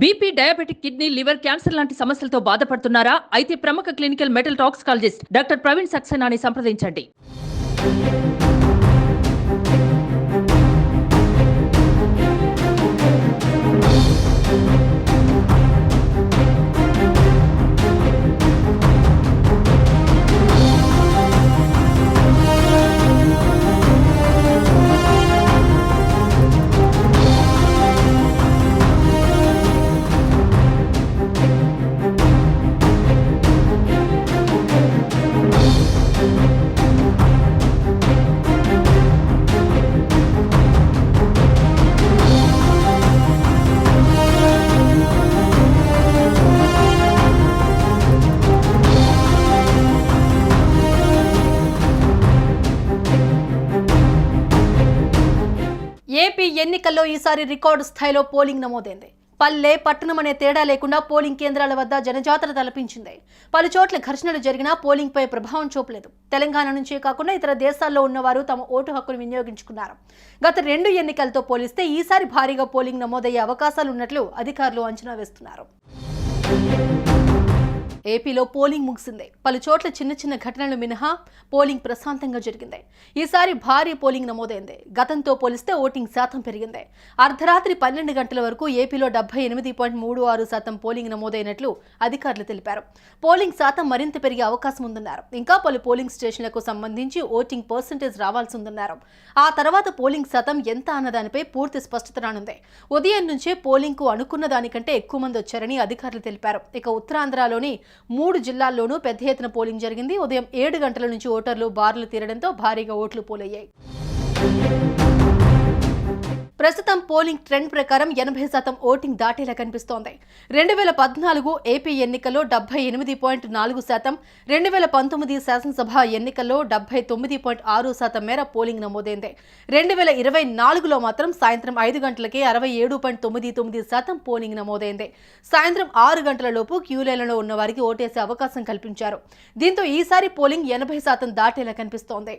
BP, diabetic, kidney, liver, cancer లాంటి సమస్యలతో బాధపడుతున్నారా? అయితే ప్రముఖ clinical metal toxicologist doctor Praveen సక్సేనాని సంప్రదించండి. ఏపీ ఎన్నికల్లో ఈసారి రికార్డు స్థాయిలో పోలింగ్ నమోదైంది. పల్లె పట్టణం అనే తేడా లేకుండా పోలింగ్ కేంద్రాల వద్ద జనజాతర తలపించింది. పలు చోట్ల ఘర్షణలు జరిగినా పోలింగ్ పై ప్రభావం చూపలేదు. తెలంగాణ నుంచే కాకుండా ఇతర దేశాల్లో ఉన్నవారు తమ ఓటు హక్కును వినియోగించుకున్నారు. గత 2 ఎన్నికలతో పోలిస్తే ఈసారి భారీగా పోలింగ్ నమోదయ్యే అవకాశాలున్నట్లు అధికారులు అంచనా వేస్తున్నారు. ఏపీలో పోలింగ్ ముగిసింది. పలు చోట్ల చిన్న చిన్న ఘటనలు మినహా పోలింగ్ ప్రశాంతంగా జరిగింది. ఈసారి భారీ పోలింగ్ నమోదైంది. గతంతో పోలిస్తే ఓటింగ్ శాతం పెరిగింది. అర్ధరాత్రి 12 గంటల వరకు ఏపీలో 78.36% పోలింగ్ నమోదైనట్లు అధికారులు తెలిపారు. పోలింగ్ శాతం మరింత పెరిగే అవకాశం ఉందన్నారు. ఇంకా పలు పోలింగ్ స్టేషన్లకు సంబంధించి ఓటింగ్ పర్సెంటేజ్ రావాల్సి ఉందన్నారు. ఆ తర్వాత పోలింగ్ శాతం ఎంత అన్నదానిపై పూర్తి స్పష్టత రానుంది. ఉదయం నుంచే పోలింగ్ కు అనుకున్న దానికంటే ఎక్కువ మంది వచ్చారని అధికారులు తెలిపారు. ఇక ఉత్తరాంధ్రలోని 3 జిల్లాల్లోనూ పెద్ద ఎత్తున పోలింగ్ జరిగింది. ఉదయం 7 గంటల నుంచి ఓటర్లు బారులు తీరడంతో భారీగా ఓట్లు పోలయ్యాయి. ప్రస్తుతం పోలింగ్ ట్రెండ్ ప్రకారం 80% ఓటింగ్ దాటేలా కనిపిస్తోంది. 2014 ఏపీ ఎన్నికల్లో 78.4%, 2019 శాసనసభ ఎన్నికల్లో 79.6% మేర పోలింగ్ నమోదైంది. 2024లో మాత్రం సాయంత్రం 5 గంటలకే 67.99% పోలింగ్ నమోదైంది. సాయంత్రం 6 గంటల లోపు క్యూలైన్లలో ఉన్న వారికి ఓటేసే అవకాశం కల్పించారు. దీంతో ఈసారి పోలింగ్ 80% దాటేలా కనిపిస్తోంది.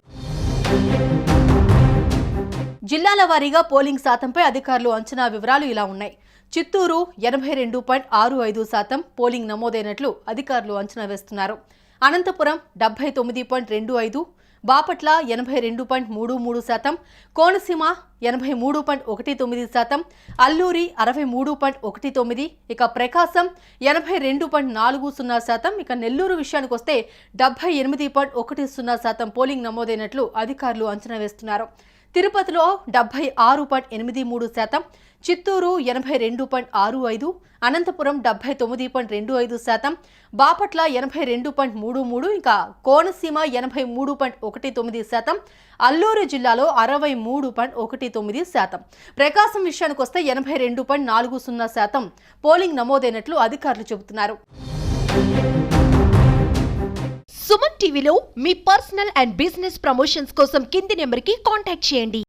జిల్లాల వారీగా పోలింగ్ శాతంపై అధికారులు అంచనా వివరాలు ఇలా ఉన్నాయి. చిత్తూరు 82.65% పోలింగ్ నమోదైనట్లు అధికారులు అంచనా వేస్తున్నారు. అనంతపురం 79.25%, బాపట్ల 82.33%, కోనసీమ 83.19%, అల్లూరి 63.19%, ఇక ప్రకాశం 82.40%, ఇక నెల్లూరు విషయానికి వస్తే 78.10% పోలింగ్ నమోదైనట్లు అధికారులు అంచనా వేస్తున్నారు. తిరుపతిలో 76.83%, చిత్తూరు 82.65%, అనంతపురం 79.25%, బాపట్ల 82.33%, ఇంకా కోనసీమ 83.19%, అల్లూరు జిల్లాలో 63.19%. ప్రకాశం విషయానికి వస్తే 82.40% పోలింగ్ నమోదైనట్లు అధికారులు చెబుతున్నారు. సుమన్ టీవీలో మీ పర్సనల్ అండ్ బిజినెస్ ప్రమోషన్స్ కోసం కింది నెంబర్కి కాంటాక్ట్ చేయండి.